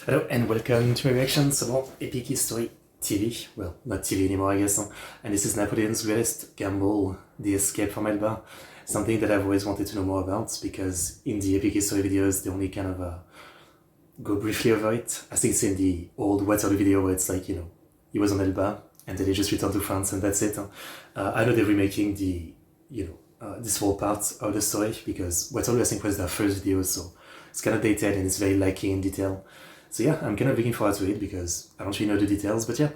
Hello and welcome to my reactions about Epic History TV. Well, not TV anymore, I guess. And this is Napoleon's greatest gamble, the escape from Elba. Something that I've always wanted to know more about, because in the Epic History videos, they only kind of go briefly over it. I think it's in the old Waterloo video where it's like, he was on Elba and then he just returned to France and that's it. I know they're remaking the, this whole part of the story, because Waterloo I think was their first video, so it's kind of dated and it's very lacking in detail. So yeah, I'm kind of looking forward to it because I don't really know the details, but yeah,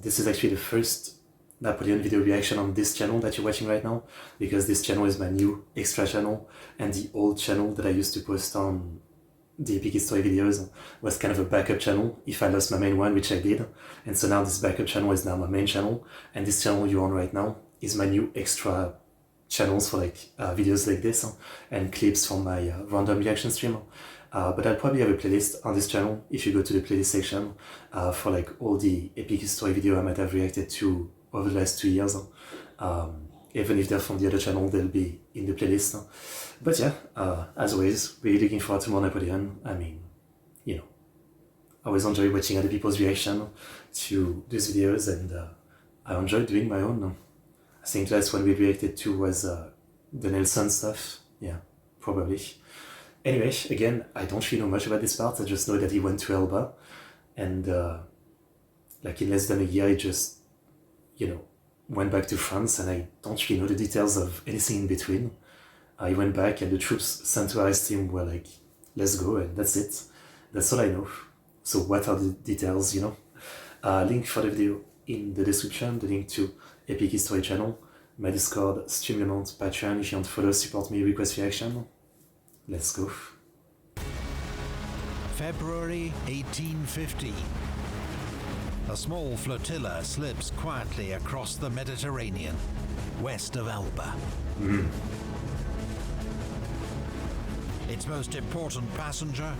this is actually the first Napoleon video reaction on this channel that you're watching right now, because this channel is my new extra channel, and the old channel that I used to post on the Epic History videos was kind of a backup channel if I lost my main one, which I did. And so now this backup channel is now my main channel, and this channel you're on right now is my new extra channels for like videos like this and clips from my random reaction stream. But I'll probably have a playlist on this channel if you go to the playlist section for like all the Epic History video I might have reacted to over the last 2 years. Even if they're from the other channel, they'll be in the playlist. But yeah, as always, really looking forward to more Napoleon. I mean, I always enjoy watching other people's reaction to these videos, and I enjoy doing my own. I think the last one we reacted to was the Nelson stuff. Yeah, probably. Anyway, again, I don't really know much about this part. I just know that he went to Elba, and like in less than a year, he just, went back to France, and I don't really know the details of anything in between. He went back, and the troops sent to arrest him were like, let's go, and that's it. That's all I know. So what are the details, Link for the video in the description, the link to Epic History channel, my Discord, Streamlabs, Patreon if you want to follow, support me, request reaction. Let's go. February 1815. A small flotilla slips quietly across the Mediterranean, west of Elba. Its most important passenger,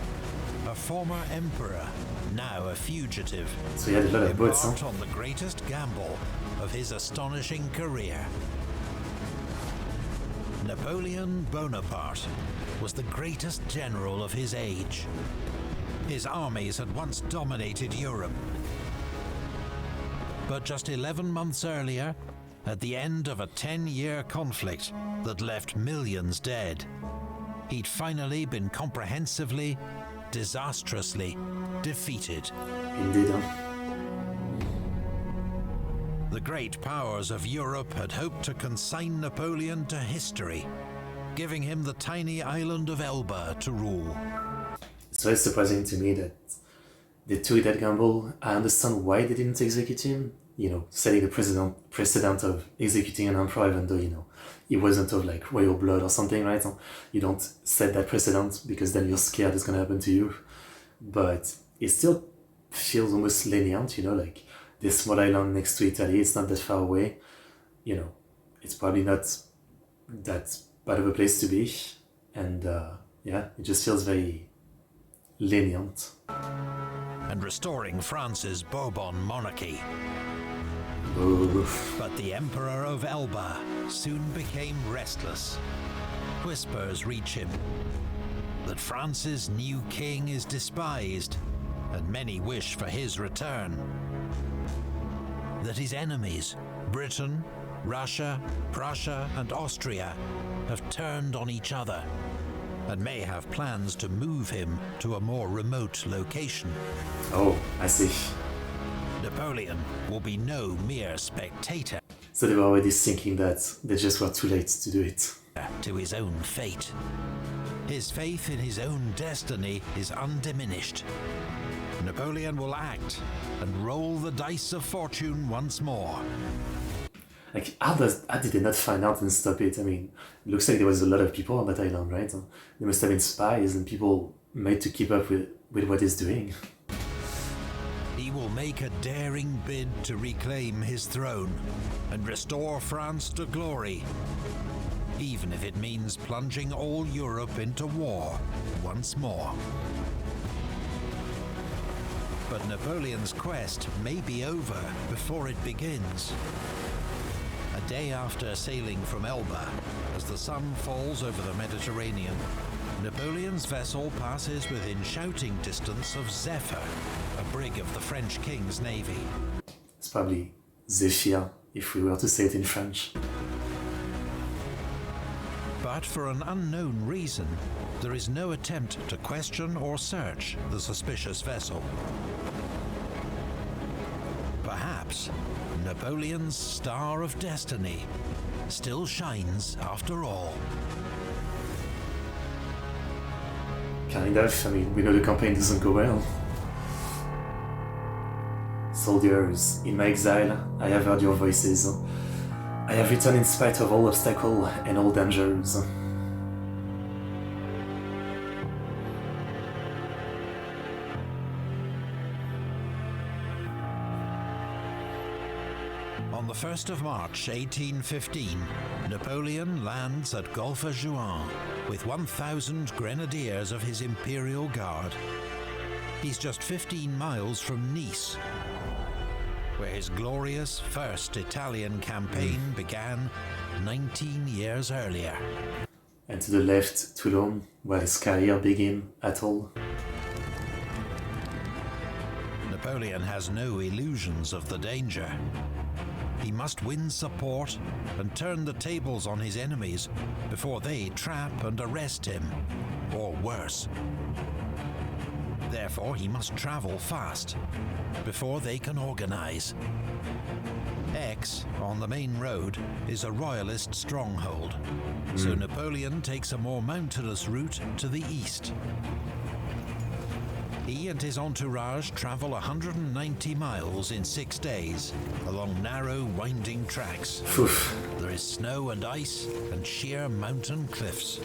a former emperor, now a fugitive, So he had a lot of boats, embarked on the greatest gamble of his astonishing career. Napoleon Bonaparte was the greatest general of his age. His armies had once dominated Europe. But just 11 months earlier, at the end of a 10-year conflict that left millions dead, he'd finally been comprehensively, disastrously defeated. Indeed. The great powers of Europe had hoped to consign Napoleon to history, giving him the tiny island of Elba to rule. It's very surprising to me that they took that gamble. I understand why they didn't execute him, setting the precedent of executing an emperor, even though, he wasn't of like royal blood or something, right? You don't set that precedent because then you're scared it's gonna happen to you. But it still feels almost lenient, like this small island next to Italy, it's not that far away, it's probably not that bad of a place to be, and yeah, it just feels very lenient. And restoring France's Bourbon monarchy. Oof. But the Emperor of Elba soon became restless. Whispers reach him that France's new king is despised, and many wish for his return. That his enemies, Britain, Russia, Prussia, and Austria, have turned on each other and may have plans to move him to a more remote location. Oh, I see. Napoleon will be no mere spectator So they were already thinking that they just were too late to do it. to his own fate. His faith in his own destiny is undiminished. Napoleon will act and roll the dice of fortune once more. Like, how did they not find out and stop it? I mean, it looks like there was a lot of people on that island, right? There must have been spies and people made to keep up with what he's doing. He will make a daring bid to reclaim his throne and restore France to glory, even if it means plunging all Europe into war once more. But Napoleon's quest may be over before it begins. A day after sailing from Elba, as the sun falls over the Mediterranean, Napoleon's vessel passes within shouting distance of Zephyr, a brig of the French king's navy. It's probably Zephyr, if we were to say it in French. But for an unknown reason, there is no attempt to question or search the suspicious vessel. Perhaps Napoleon's star of destiny still shines after all. Kind of, I mean, we know the campaign doesn't go well. Soldiers, in my exile, I have heard your voices. I have returned in spite of all obstacles and all dangers. On the 1st of March 1815, Napoleon lands at Gulf of Juan with 1,000 grenadiers of his Imperial Guard. He's just 15 miles from Nice, where his glorious first Italian campaign began 19 years earlier. And to the left, Toulon, where his career began at all. Napoleon has no illusions of the danger. He must win support and turn the tables on his enemies before they trap and arrest him, or worse. Therefore, he must travel fast before they can organize. Aix, on the main road, is a royalist stronghold, so Napoleon takes a more mountainous route to the east. He and his entourage travel 190 miles in 6 days, along narrow, winding tracks. Oof. There is snow and ice and sheer mountain cliffs.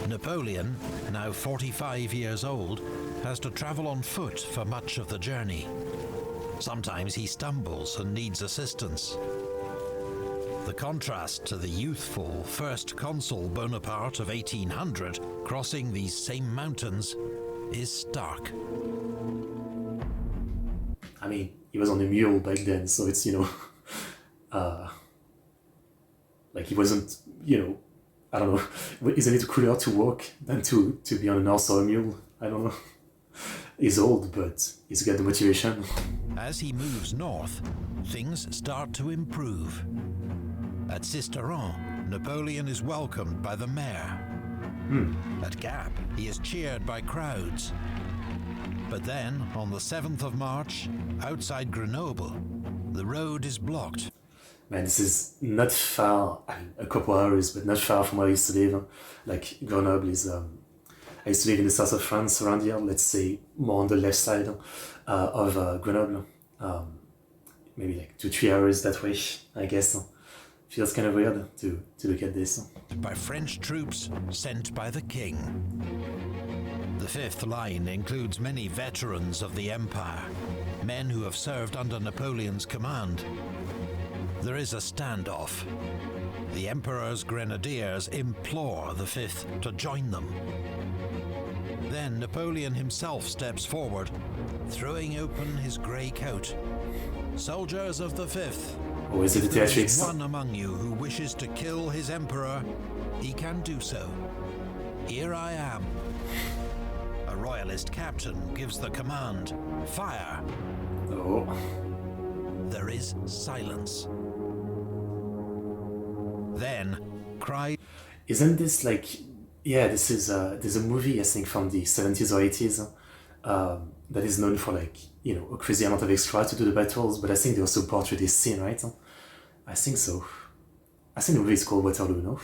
Napoleon, now 45 years old, has to travel on foot for much of the journey. Sometimes he stumbles and needs assistance. The contrast to the youthful first consul Bonaparte of 1800 crossing these same mountains is stark. I mean, he was on a mule back then, so it's, like he wasn't, I don't know, isn't it cooler to walk than to be on an horse or a mule? I don't know. He's old, but he's got the motivation. As he moves north, things start to improve. At Sisteron, Napoleon is welcomed by the mayor. At Gap, he is cheered by crowds. But then, on the 7th of March, outside Grenoble, the road is blocked. Man, this is not far, I mean, a couple hours, but not far from where I used to live. Like, Grenoble is, I used to live in the south of France around here, let's say more on the left side of Grenoble. Maybe like 2-3 hours that way, I guess. Feels kind of weird to look at this. By French troops sent by the king. The fifth line includes many veterans of the empire, men who have served under Napoleon's command. There is a standoff. The emperor's grenadiers implore the fifth to join them. Then Napoleon himself steps forward, throwing open his grey coat. Soldiers of the fifth, Or is it if the there is theatrics? one among you who wishes to kill his emperor, he can do so. Here I am. A royalist captain gives the command, fire. Oh. There is silence. Then, cry. Isn't this like, yeah, this is, there's a movie, I think, from the 70s or 80s that is known for, like, a crazy amount of extra to do the battles, but I think they also portray this scene, right? I think so. I think the movie is called Waterloo, no?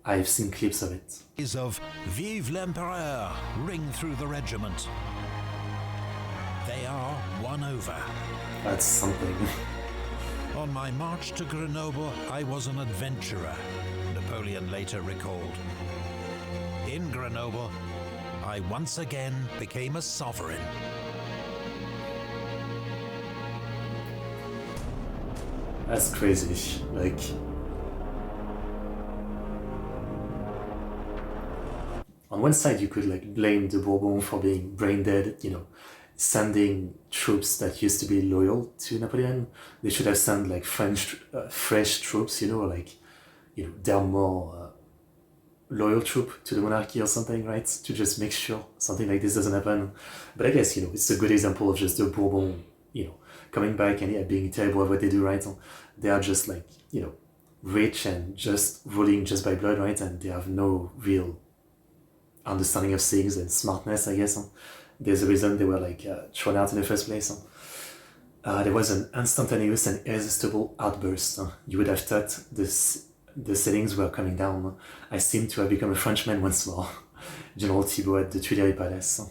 I've seen clips of it. Is of Vive l'Empereur ring through the regiment. They are won over. That's something. On my march to Grenoble, I was an adventurer, Napoleon later recalled. In Grenoble, I once again became a sovereign. That's crazy. Like, on one side, you could like blame the Bourbon for being brain dead, sending troops that used to be loyal to Napoleon. They should have sent like fresh troops, they're more loyal troop to the monarchy or something, right? To just make sure something like this doesn't happen. But I guess, it's a good example of just the Bourbon, coming back and being terrible at what they do, right? They are just like, rich and just ruling just by blood, right? And they have no real understanding of things and smartness, I guess. There's a reason they were like thrown out in the first place. There was an instantaneous and irresistible outburst. You would have thought the settings were coming down. I seem to have become a Frenchman once more. General Thibault at the Tuileries Palace.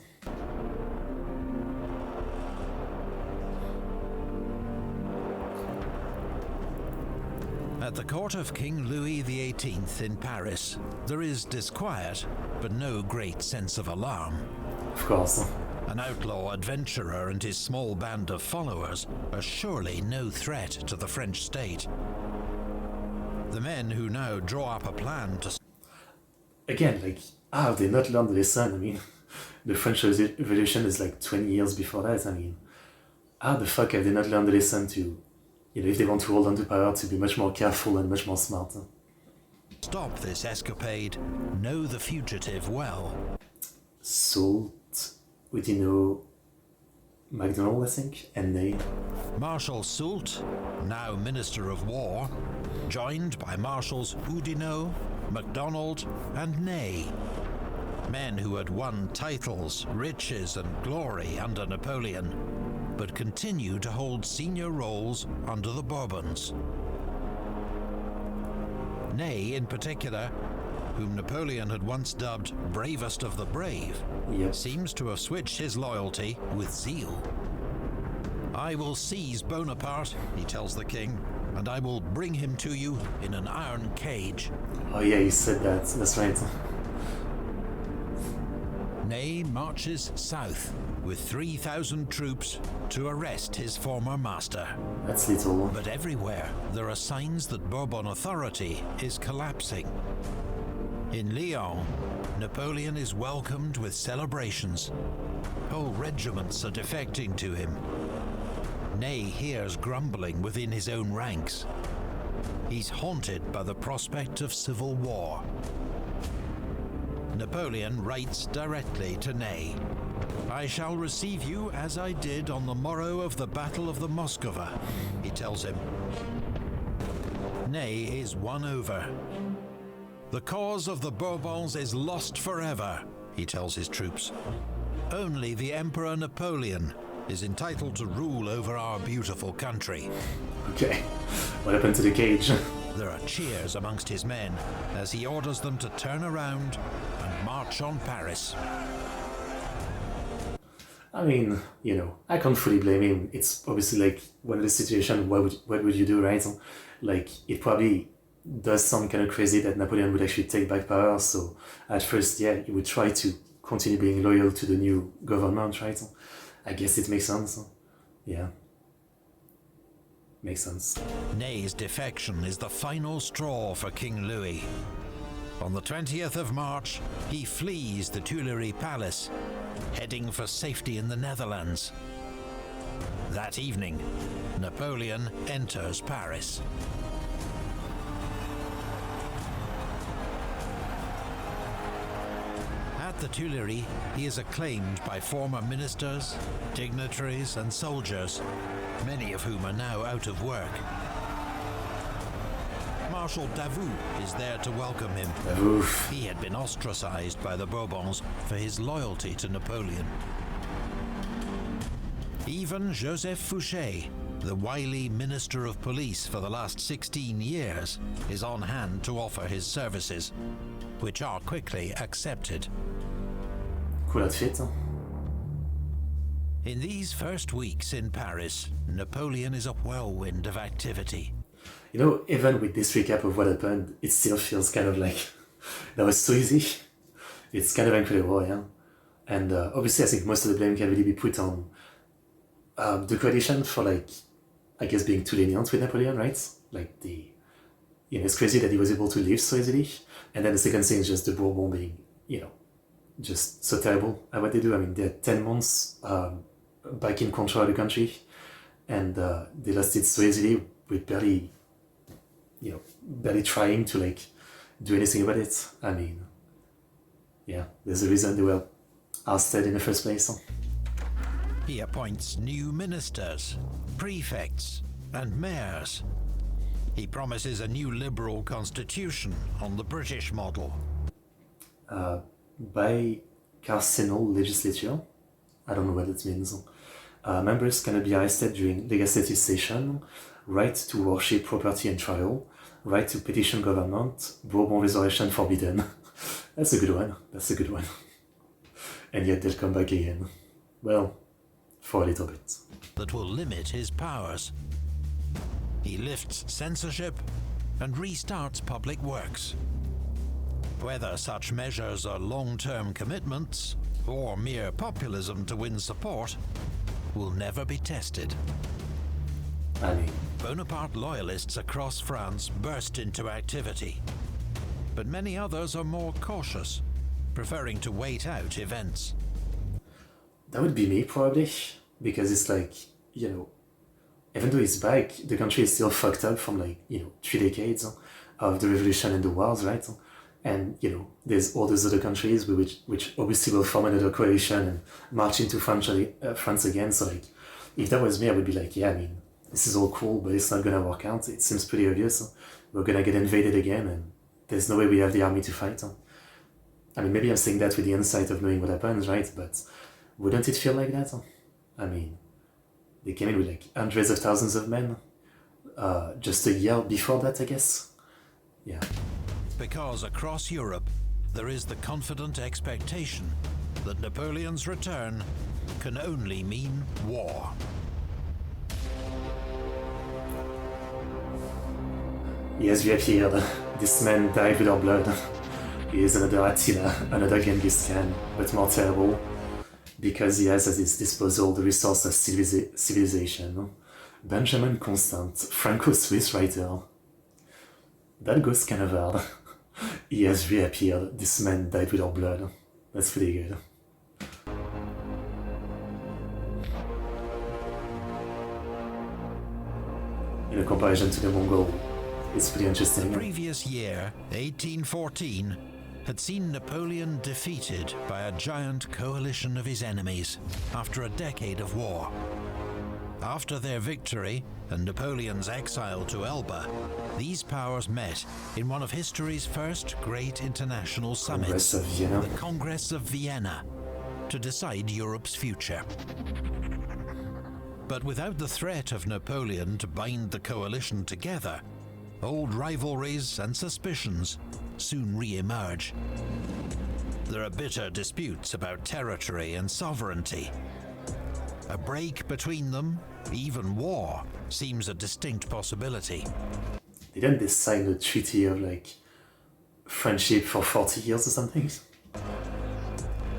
At the court of King Louis XVIII in Paris, there is disquiet, but no great sense of alarm. Of course. An outlaw adventurer and his small band of followers are surely no threat to the French state. The men who now draw up a plan to... Again, like, how have they not learned the lesson? I mean, the French Revolution is like 20 years before that. I mean, how the fuck have they not learned the lesson to, if they want to hold on to power, to be much more careful and much more smart? Stop this escapade, know the fugitive well. Soult, Oudinot, MacDonald, I think, and Ney. Marshal Soult, now Minister of War, joined by Marshals Oudinot, MacDonald, and Ney. Men who had won titles, riches, and glory under Napoleon, but continue to hold senior roles under the Bourbons. Ney, in particular, whom Napoleon had once dubbed bravest of the brave, seems to have switched his loyalty with zeal. I will seize Bonaparte, he tells the king, and I will bring him to you in an iron cage. Oh yeah, he said that, that's right. Ney marches south with 3,000 troops to arrest his former master. That's little. But everywhere there are signs that Bourbon authority is collapsing. In Lyon, Napoleon is welcomed with celebrations. Whole regiments are defecting to him. Ney hears grumbling within his own ranks. He's haunted by the prospect of civil war. Napoleon writes directly to Ney. I shall receive you as I did on the morrow of the Battle of the Moskowa, he tells him. Ney is won over. The cause of the Bourbons is lost forever, he tells his troops. Only the Emperor Napoleon is entitled to rule over our beautiful country. Okay, what happened to the cage? There are cheers amongst his men as he orders them to turn around and march on Paris. I mean, I can't fully blame him. It's obviously like one of the situations, what would you do, right? Like, it probably does sound kind of crazy that Napoleon would actually take back power, so at first, yeah, he would try to continue being loyal to the new government, right? I guess it makes sense. Yeah. Makes sense. Ney's defection is the final straw for King Louis. On the 20th of March, he flees the Tuileries Palace, heading for safety in the Netherlands. That evening, Napoleon enters Paris. At the Tuileries, he is acclaimed by former ministers, dignitaries, and soldiers, many of whom are now out of work. Marshal Davout is there to welcome him. Oof. He had been ostracized by the Bourbons for his loyalty to Napoleon. Even Joseph Fouché, the wily Minister of Police for the last 16 years, is on hand to offer his services, which are quickly accepted. Cool outfit. In these first weeks in Paris, Napoleon is a whirlwind of activity. Even with this recap of what happened, it still feels kind of like that was so easy. It's kind of incredible, yeah. And obviously, I think most of the blame can really be put on the coalition for, I guess, being too lenient with Napoleon, right? Like, it's crazy that he was able to leave so easily. And then the second thing is just the Bourbon being, just so terrible at what they do. I mean, they're 10 months back in control of the country, and they lost it so easily with barely trying to, do anything about it. I mean, yeah, there's a reason they were ousted in the first place. He appoints new ministers, prefects, and mayors. He promises a new liberal constitution on the British model. By carcinal legislature, I don't know what it means. Members cannot be arrested during legislative session, right to worship property and trial, right to petition government, Bourbon resurrection forbidden. That's a good one, that's a good one. And yet they'll come back again. Well, for a little bit. That will limit his powers. He lifts censorship and restarts public works. Whether such measures are long-term commitments or mere populism to win support will never be tested. I mean, Bonaparte loyalists across France burst into activity, but many others are more cautious, preferring to wait out events. that would be me probably, because it's like, you know, even though he's back, the country is still fucked up from like, you know, 3 decades of the revolution and the wars, right? And, you know, there's all those other countries which obviously will form another coalition and march into France again. So like, if that was me, I would be like, yeah, I mean, this is all cool, but it's not gonna work out. It seems pretty obvious. We're gonna get invaded again, and there's no way we have the army to fight. I mean, maybe I'm saying that with the insight of knowing what happens, right? But wouldn't it feel like that? I mean, they came in with like hundreds of thousands of men just a year before that, I guess. Yeah. Because across Europe, there is the confident expectation that Napoleon's return can only mean war. He has reappeared. This man died with our blood. He is another Attila, another Genghis Khan, but more terrible, because he has at his disposal the resource of civilization. Benjamin Constant, Franco-Swiss writer. That goes kind of hard. He has reappeared. This man died with our blood. That's pretty good. In a comparison to the Mongol, it's pretty interesting. The previous year, 1814, had seen Napoleon defeated by a giant coalition of his enemies after a decade of war. After their victory and Napoleon's exile to Elba, these powers met in one of history's first great international summits, the Congress of Vienna, to decide Europe's future. But without the threat of Napoleon to bind the coalition together, old rivalries and suspicions soon re-emerge. There are bitter disputes about territory and sovereignty. A break between them, even war, seems a distinct possibility. Didn't they sign a treaty of like friendship for 40 years or something?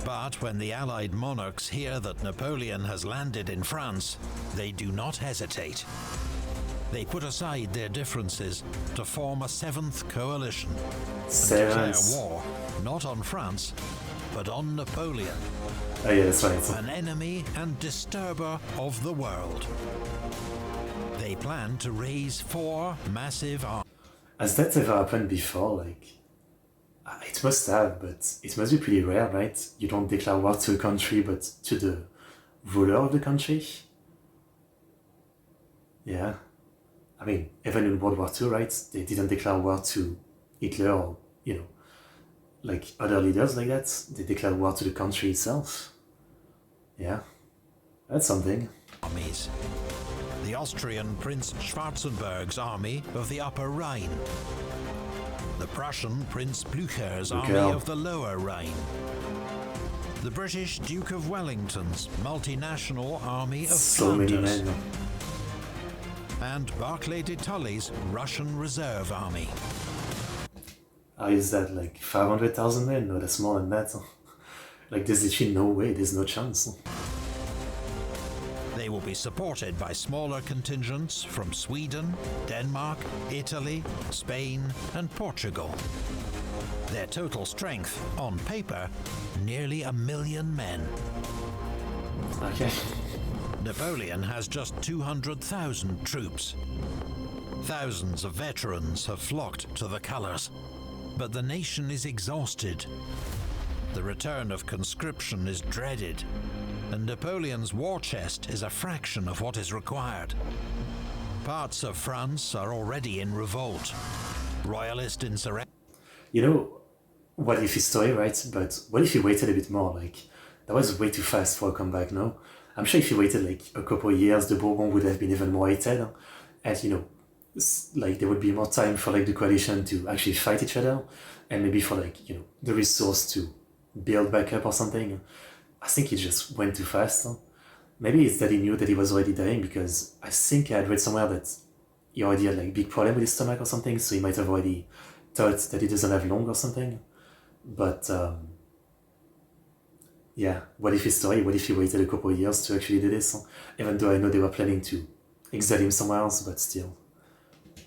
But when the Allied monarchs hear that Napoleon has landed in France, they do not hesitate. They put aside their differences to form a 7th coalition and declare war not on France, but on Napoleon. Oh yeah, that's right. An enemy and disturber of the world. They plan to raise 4 massive armies. Has that ever happened before? Like, it must have, but it must be pretty rare, right? You don't declare war to a country, but to the ruler of the country? Yeah. I mean, even in World War II, right? They didn't declare war to Hitler or, you know, like other leaders like that. They declared war to the country itself. Yeah, that's something. Armies. The Austrian Prince Schwarzenberg's army of the Upper Rhine. The Prussian Prince Blücher's army of the Lower Rhine. The British Duke of Wellington's multinational army of Flanders. So many men. And Barclay de Tolly's Russian Reserve Army. Is that like 500,000 men? No, that's more than that. Like, there's literally no way, there's no chance. They will be supported by smaller contingents from Sweden, Denmark, Italy, Spain, and Portugal. Their total strength, on paper, nearly 1 million men. Okay. Napoleon has just 200,000 troops. Thousands of veterans have flocked to the colors, but the nation is exhausted. The return of conscription is dreaded, and Napoleon's war chest is a fraction of what is required. Parts of France are already in revolt. Royalist insurrection. You know, what if history, right? But what if he waited a bit more? Like, that was way too fast for a comeback, no? I'm sure if he waited like a couple of years, the Bourbon would have been even more hated. And, you know, like there would be more time for like the coalition to actually fight each other, and maybe for like, you know, the resource to build back up or something. I think he just went too fast. Maybe it's that he knew that he was already dying, because I think I had read somewhere that he already had like big problem with his stomach or something, so he might have already thought that he doesn't have lung or something. But yeah, what if history? What if he waited a couple of years to actually do this? Even though I know they were planning to exile him somewhere else, but still.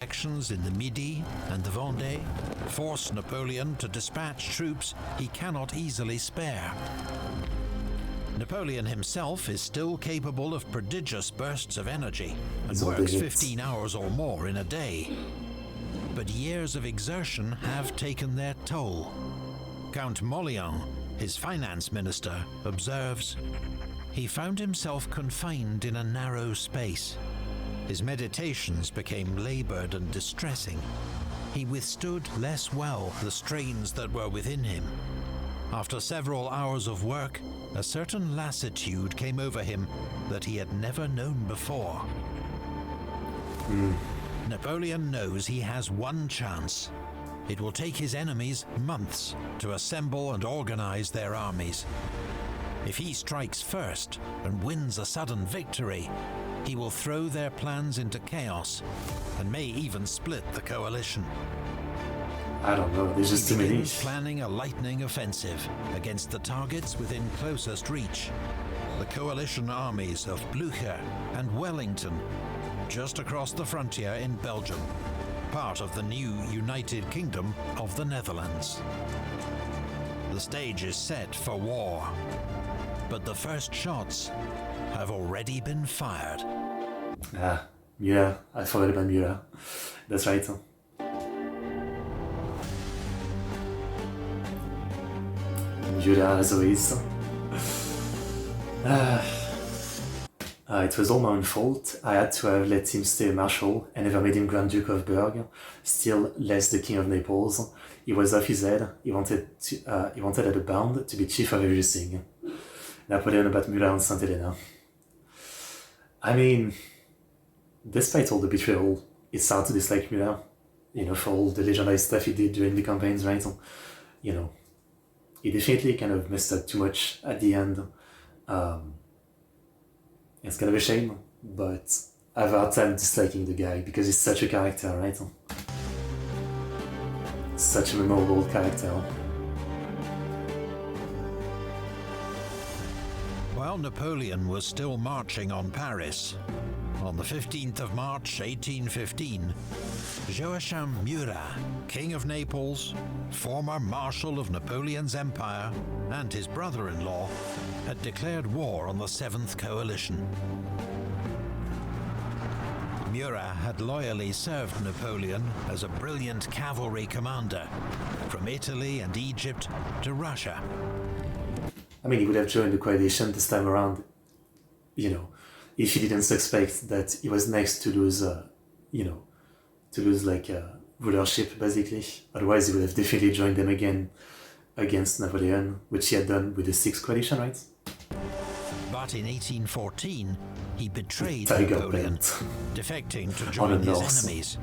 Actions in the Midi and the Vendée force Napoleon to dispatch troops he cannot easily spare. Napoleon himself is still capable of prodigious bursts of energy and works 15 hours or more in a day. But years of exertion have taken their toll. Count Napoleon, his finance minister, observes, he found himself confined in a narrow space. His meditations became labored and distressing. He withstood less well the strains that were within him. After several hours of work, a certain lassitude came over him that he had never known before. Napoleon knows he has one chance. It will take his enemies months to assemble and organize their armies. If he strikes first and wins a sudden victory, he will throw their plans into chaos and may even split the coalition. I don't know, there's just too many. He begins planning a lightning offensive against the targets within closest reach. The coalition armies of Blücher and Wellington, just across the frontier in Belgium, part of the new United Kingdom of the Netherlands. The stage is set for war, but the first shots have already been fired. Ah, Murat. I forgot about Murat. That's right. Murat as always. It was all my own fault. I had to have let him stay a marshal and never made him Grand Duke of Berg, still less the King of Naples. He was off his head. He wanted at a bound to be chief of everything. Napoleon about Murat and St. Helena. I mean, despite all the betrayal, it's hard to dislike Murat. You know, for all the legendary stuff he did during the campaigns, right? You know, he definitely kind of messed up too much at the end. It's kind of a shame, but I have a hard time disliking the guy because he's such a character, right? Such a memorable character. While Napoleon was still marching on Paris, on the 15th of March 1815, Joachim Murat, King of Naples, former Marshal of Napoleon's empire, and his brother-in-law, had declared war on the 7th Coalition. Murat had loyally served Napoleon as a brilliant cavalry commander, from Italy and Egypt to Russia. I mean, he would have joined the coalition this time around, you know, if he didn't suspect that he was next to lose, rulership, basically. Otherwise, he would have definitely joined them again against Napoleon, which he had done with the 6th coalition, right? But in 1814, he betrayed Napoleon, defecting to join his enemies.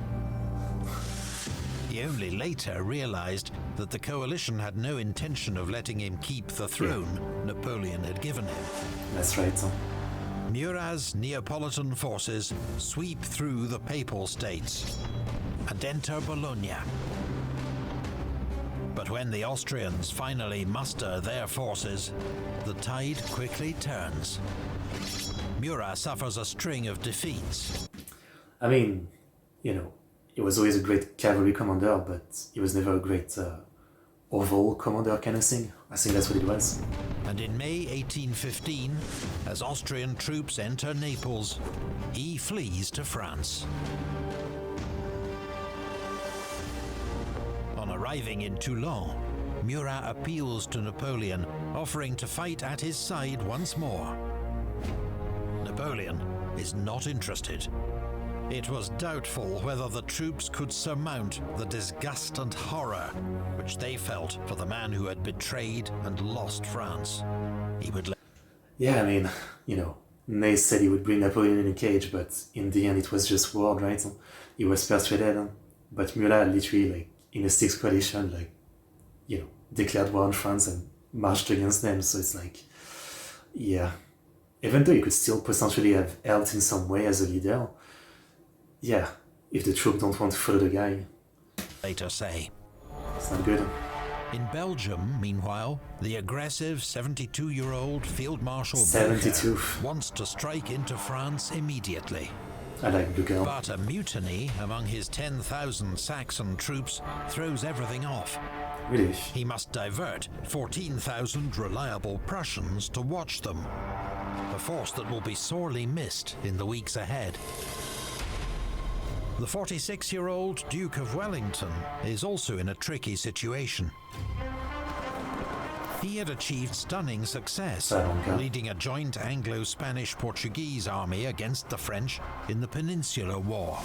He only later realized that the coalition had no intention of letting him keep the throne Napoleon had given him. That's right. Murat's Neapolitan forces sweep through the Papal States and enter Bologna. But when the Austrians finally muster their forces, the tide quickly turns. Murat suffers a string of defeats. I mean, you know, he was always a great cavalry commander, but he was never a great overall commander kind of thing. I think that's what it was. And in May 1815, as Austrian troops enter Naples, he flees to France. On arriving in Toulon, Murat appeals to Napoleon, offering to fight at his side once more. Napoleon is not interested. It was doubtful whether the troops could surmount the disgust and horror which they felt for the man who had betrayed and lost France. He would Yeah, I mean, Ney said he would bring Napoleon in a cage, but in the end it was just war, right? He was persuaded, but Murat literally, in a sixth coalition, declared war on France and marched against them, so it's like, yeah. Even though he could still potentially have helped in some way as a leader, yeah, if the troops don't want to follow the guy, later say. It's not good. In Belgium, meanwhile, the aggressive 72-year-old Field Marshal 72 Blücher wants to strike into France immediately. I like Blücher. But a mutiny among his 10,000 Saxon troops throws everything off. Really? He must divert 14,000 reliable Prussians to watch them, a force that will be sorely missed in the weeks ahead. The 46-year-old Duke of Wellington is also in a tricky situation. He had achieved stunning success, leading a joint Anglo-Spanish-Portuguese army against the French in the Peninsular War.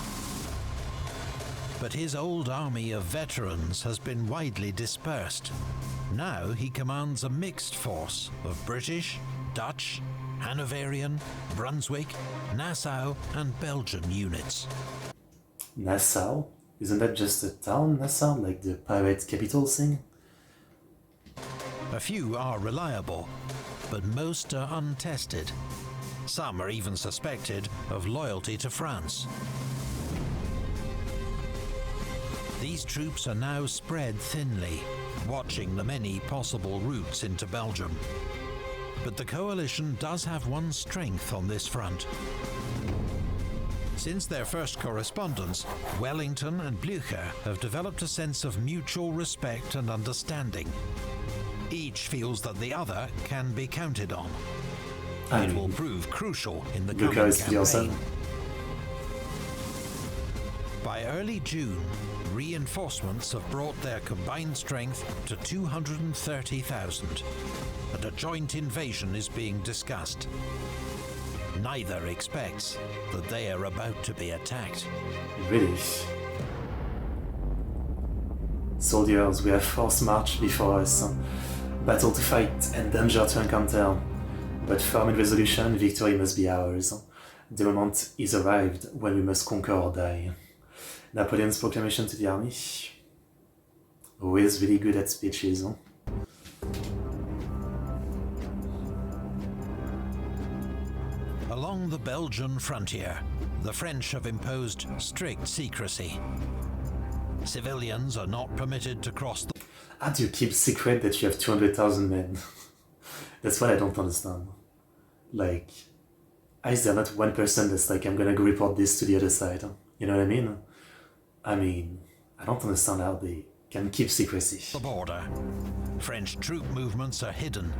But his old army of veterans has been widely dispersed. Now he commands a mixed force of British, Dutch, Hanoverian, Brunswick, Nassau and Belgian units. Nassau? Isn't that just a town, Nassau? Like the pirate capital thing? A few are reliable, but most are untested. Some are even suspected of loyalty to France. These troops are now spread thinly, watching the many possible routes into Belgium. But the coalition does have one strength on this front. Since their first correspondence, Wellington and Blücher have developed a sense of mutual respect and understanding. Each feels that the other can be counted on. It will prove crucial in the coming campaign. By early June, reinforcements have brought their combined strength to 230,000, and a joint invasion is being discussed. Neither expects that they are about to be attacked. Really? Soldiers, we have forced march before us, battle to fight and danger to encounter. But firm in resolution, victory must be ours. The moment is arrived when we must conquer or die. Napoleon's proclamation to the army. Always really good at speeches. Along the Belgian frontier, the French have imposed strict secrecy. Civilians are not permitted to cross the... How do you keep secret that you have 200,000 men? That's what I don't understand. Like, is there not one person that's like, I'm gonna go report this to the other side? You know what I mean? I don't understand how they can keep secrecy. The border. French troop movements are hidden.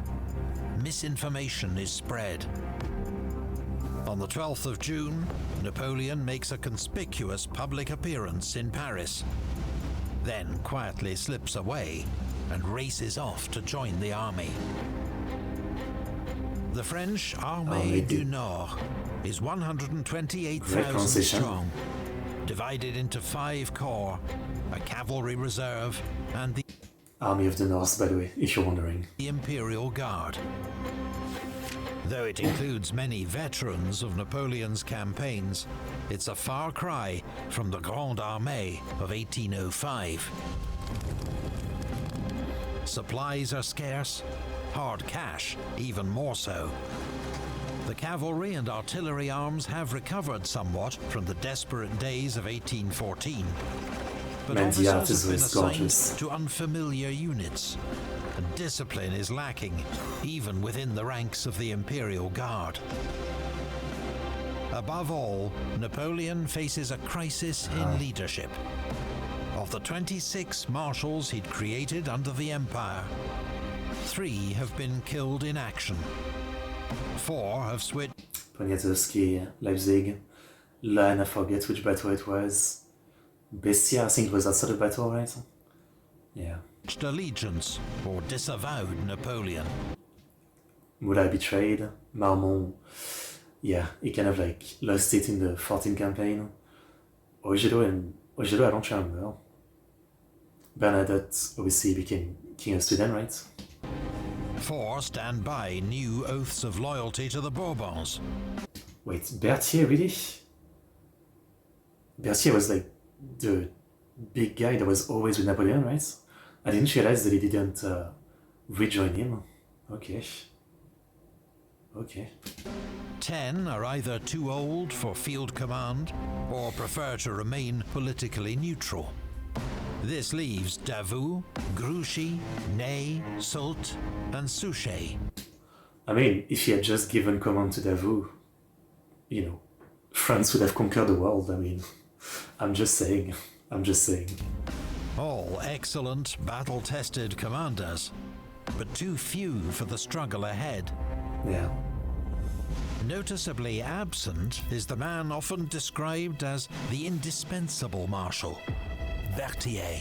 Misinformation is spread. On the 12th of June, Napoleon makes a conspicuous public appearance in Paris, then quietly slips away and races off to join the army. The French Armée du Nord is 128,000 strong, divided into 5 corps, a cavalry reserve, and the Army of the North, by the way, if you're wondering. The Imperial Guard. Though it includes many veterans of Napoleon's campaigns, it's a far cry from the Grande Armée of 1805. Supplies are scarce, hard cash even more so. The cavalry and artillery arms have recovered somewhat from the desperate days of 1814, but officers have been assigned to unfamiliar units, and discipline is lacking even within the ranks of the Imperial Guard. Above all, Napoleon faces a crisis in leadership. Of the 26 marshals he'd created under the Empire, 3 have been killed in action. 4 have switched. Poniatowski, Leipzig, Line, I forget which battle it was. Bestia, I think it was outside the battle, right? Yeah. allegiance or disavowed Napoleon. Moulin betrayed. Marmont, yeah, he kind of like lost it in the 14th campaign. Ogedo a lancé un meurt. Bernadotte obviously became king of Sweden, right? 4 stand by new oaths of loyalty to the Bourbons. Wait, Berthier, really? Berthier was like the big guy that was always with Napoleon, right? I didn't realize that he didn't rejoin him. Okay. 10 are either too old for field command or prefer to remain politically neutral. This leaves Davout, Grouchy, Ney, Soult, and Suchet. I mean, if he had just given command to Davout, France would have conquered the world. I mean, I'm just saying. All excellent, battle-tested commanders, but too few for the struggle ahead. Yeah. Noticeably absent is the man often described as the indispensable marshal, Berthier.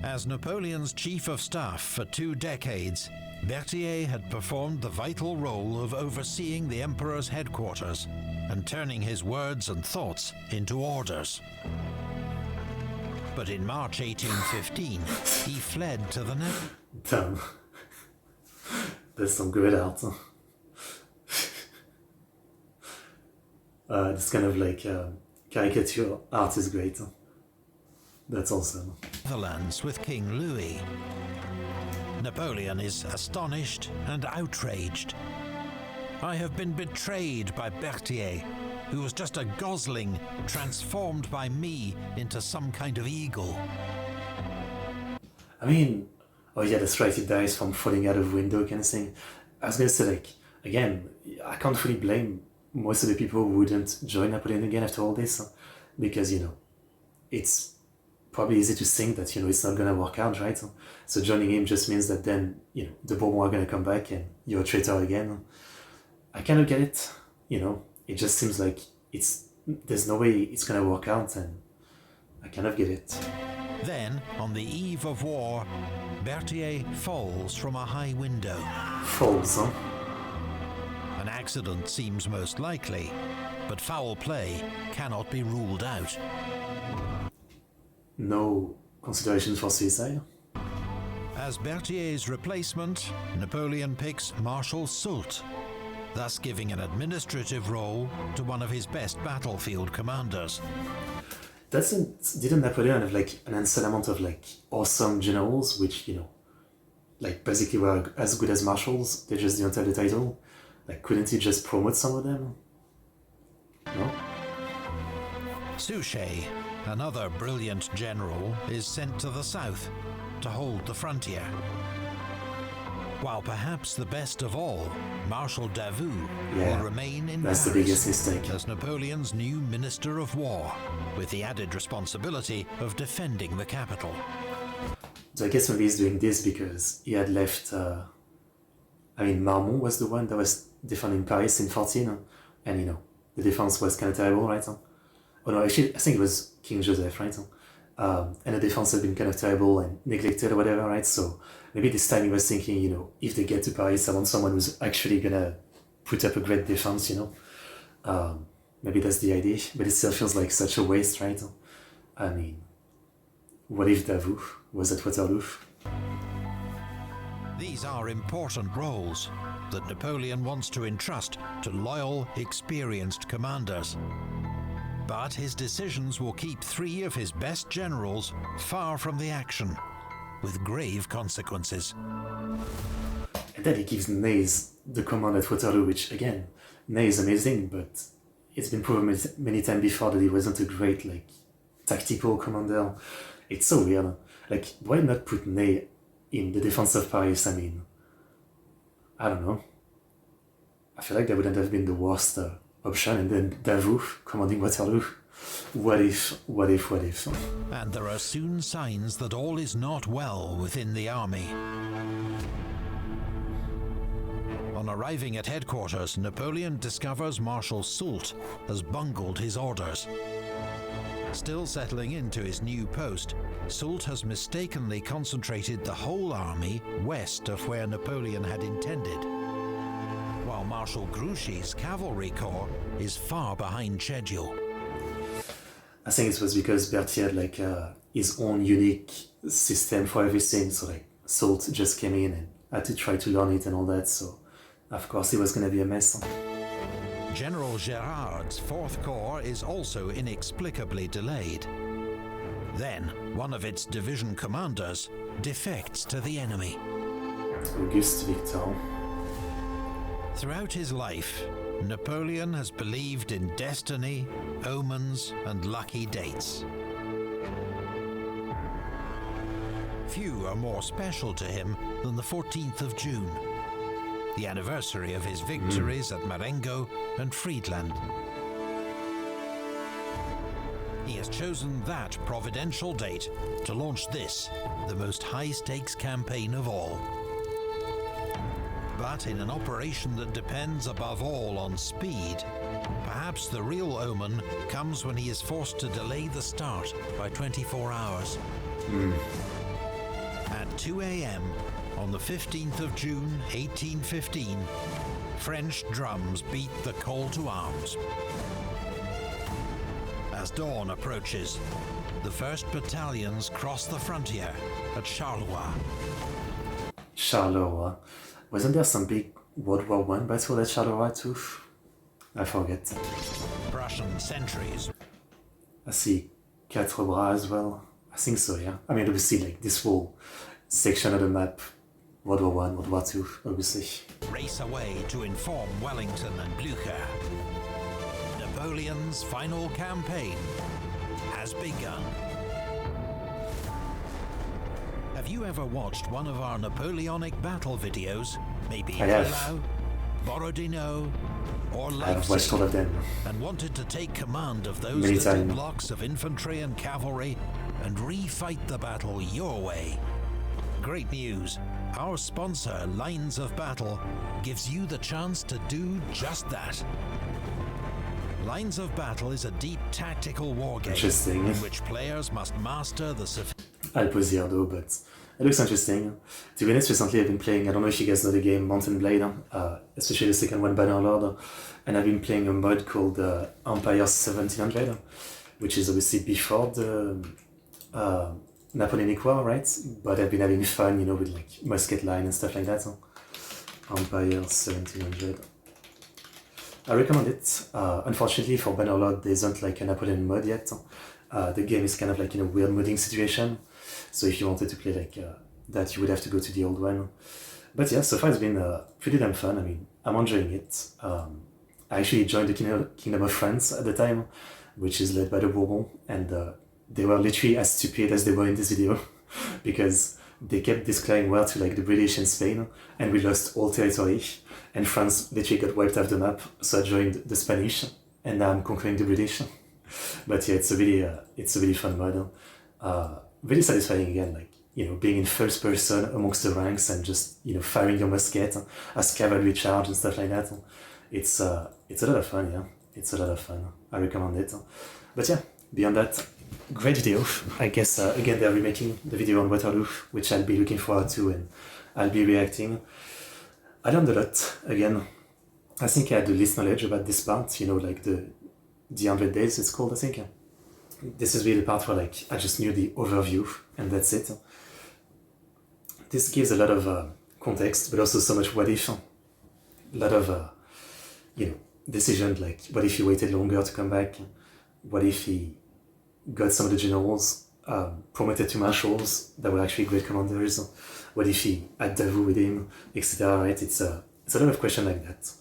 As Napoleon's chief of staff for 2 decades, Berthier had performed the vital role of overseeing the emperor's headquarters and turning his words and thoughts into orders. But in March 1815, he fled to the Netherlands. Damn. That's some good art. This kind of like caricature art is great. That's awesome. With King Louis. Napoleon is astonished and outraged. I have been betrayed by Berthier, who was just a gosling transformed by me into some kind of eagle. I mean, oh yeah, that's right, it dies from falling out of window kind of thing. I was gonna say, like, again, I can't really blame most of the people who wouldn't join Napoleon again after all this, because, it's probably easy to think that, it's not gonna work out, right? So joining him just means that then, the Bourbons are gonna come back and you're a traitor again. I kind of get it, it just seems like there's no way it's gonna work out, and I kind of get it. Then, on the eve of war, Berthier falls from a high window. Falls, huh? An accident seems most likely, but foul play cannot be ruled out. No consideration for suicide? As Berthier's replacement, Napoleon picks Marshal Soult, thus giving an administrative role to one of his best battlefield commanders. Didn't Napoleon have like an insane amount of like awesome generals, which, like basically were as good as marshals, they just didn't have the title? Like, couldn't he just promote some of them? No? Suchet, another brilliant general, is sent to the south to hold the frontier. While perhaps the best of all, Marshal Davout will remain in Paris the biggest mistake. As Napoleon's new Minister of War, with the added responsibility of defending the capital. So I guess maybe he's doing this because he had left, Marmont was the one that was defending Paris in 14, and the defense was kind of terrible, right? Oh no, actually, I think it was King Joseph, right? And the defense had been kind of terrible and neglected or whatever, right? So maybe this time he was thinking, if they get to Paris, I want someone who's actually gonna put up a great defense, Maybe that's the idea, but it still feels like such a waste, right? I mean, what if Davout was at Waterloo? These are important roles that Napoleon wants to entrust to loyal, experienced commanders. But his decisions will keep 3 of his best generals far from the action, with grave consequences. And then he gives Ney the command at Waterloo, which, again, Ney is amazing, but it's been proven many times before that he wasn't a great, tactical commander. It's so weird. Why not put Ney in the defense of Paris? I mean, I don't know. I feel like that wouldn't have been the worst option, and then Davout commanding Waterloo. What if? And there are soon signs that all is not well within the army. On arriving at headquarters, Napoleon discovers Marshal Soult has bungled his orders. Still settling into his new post, Soult has mistakenly concentrated the whole army west of where Napoleon had intended, while Marshal Grouchy's cavalry corps is far behind schedule. I think it was because Berthier had like his own unique system for everything, so like Soult just came in and had to try to learn it and all that, so of course it was gonna be a mess. General Gérard's 4th Corps is also inexplicably delayed. Then, one of its division commanders defects to the enemy. Auguste Victor. Throughout his life, Napoleon has believed in destiny, omens, and lucky dates. Few are more special to him than the 14th of June, the anniversary of his victories at Marengo and Friedland. He has chosen that providential date to launch this, the most high-stakes campaign of all. But in an operation that depends above all on speed, perhaps the real omen comes when he is forced to delay the start by 24 hours. At 2 a.m. on the 15th of June 1815, French drums beat the call to arms. As dawn approaches, the 1st battalions cross the frontier at Charleroi. Charleroi. Wasn't there some big World War I battle at Charleroi too? I forget. Prussian sentries. I see Quatre Bras as well. I think so, yeah. I mean, obviously, like this whole section of the map, World War I, World War II, obviously. Race away to inform Wellington and Blücher. Napoleon's final campaign has begun. Have you ever watched one of our Napoleonic battle videos? Maybe Eylau, Borodino, or I've watched all of Leipzig, them. and wanted to take command of those Many little times. blocks of infantry and cavalry and refight the battle your way? Great news! Our sponsor, Lines of Battle, gives you the chance to do just that. Lines of Battle is a deep tactical war game Interesting. in which players must master the I'll pause here though, but it looks interesting. To be honest, recently I've been playing, I don't know if you guys know the game Mountain Blade, especially the second one, Bannerlord, and I've been playing a mod called Empire 1700, which is obviously before the Napoleonic War, right? But I've been having fun, you know, with like musket line and stuff like that. Empire 1700. I recommend it. Unfortunately for Bannerlord, there isn't like a Napoleon mod yet. The game is kind of like in a weird modding situation. So if you wanted to play like that, you would have to go to the old one. But yeah, so far it's been pretty damn fun. I mean, I'm enjoying it. I actually joined the Kingdom of France at the time, which is led by the Bourbon, and they were literally as stupid as they were in this video, because they kept declaring war to like the British and Spain, and we lost all territory, and France literally got wiped off the map. So I joined the Spanish, and now I'm conquering the British. But yeah, it's a really fun mod. Really satisfying again, like, you know, being in first person amongst the ranks and just, you know, firing your musket as cavalry charge and stuff like that. It's a lot of fun, yeah. It's a lot of fun. I recommend it. But yeah, beyond that, great video. I guess again they're remaking the video on Waterloo, which I'll be looking forward to, and I'll be reacting. I learned a lot again. I think I had the least knowledge about this part, you know, like the 100 days it's called, I think. This is really the part where like I just knew the overview and that's it. This gives a lot of context, but also so much what if. A lot of you know, decisions like what if he waited longer to come back? What if he got some of the generals promoted to marshals that were actually great commanders? What if he had Davout with him, etc. Right? It's a lot of questions like that,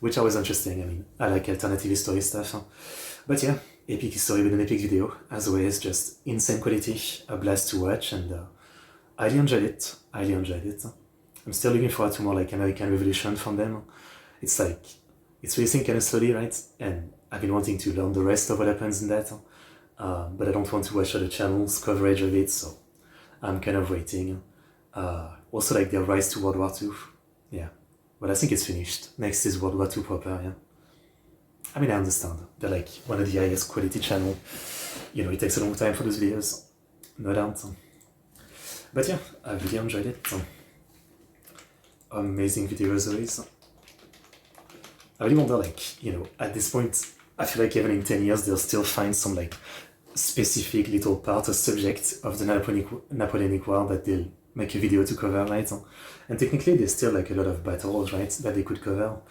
which are always interesting. I mean, I like alternative history stuff. But yeah, epic history with an epic video, as always, just insane quality, a blast to watch, and I highly enjoyed it. I'm still looking forward to more like American Revolution from them. It's like, it's racing kind of slowly, right? And I've been wanting to learn the rest of what happens in that, but I don't want to watch other channels' coverage of it, so I'm kind of waiting. Also like their rise to World War II, yeah. But I think it's finished. Next is World War II proper, yeah. I mean, I understand. They're like one of the highest quality channel. You know, it takes a long time for those videos. No doubt. But yeah, I really enjoyed it. Amazing video as always. I really wonder, like, you know, at this point, I feel like even in 10 years, they'll still find some, like, specific little part or subject of the Napoleonic War that they'll make a video to cover, right? And technically, there's still, like, a lot of battles, right, that they could cover.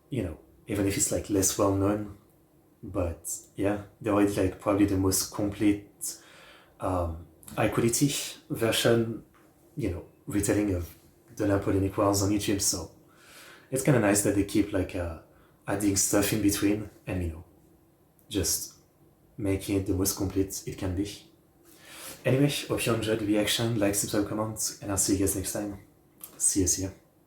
You know, even if it's, like, less well-known. But, yeah, they're already, like, probably the most complete, high-quality version, you know, retelling of the Napoleonic Wars on YouTube, so it's kind of nice that they keep like adding stuff in between and, you know, just making it the most complete it can be. Anyway, hope you enjoyed the reaction, like, subscribe, comment, and I'll see you guys next time. See you.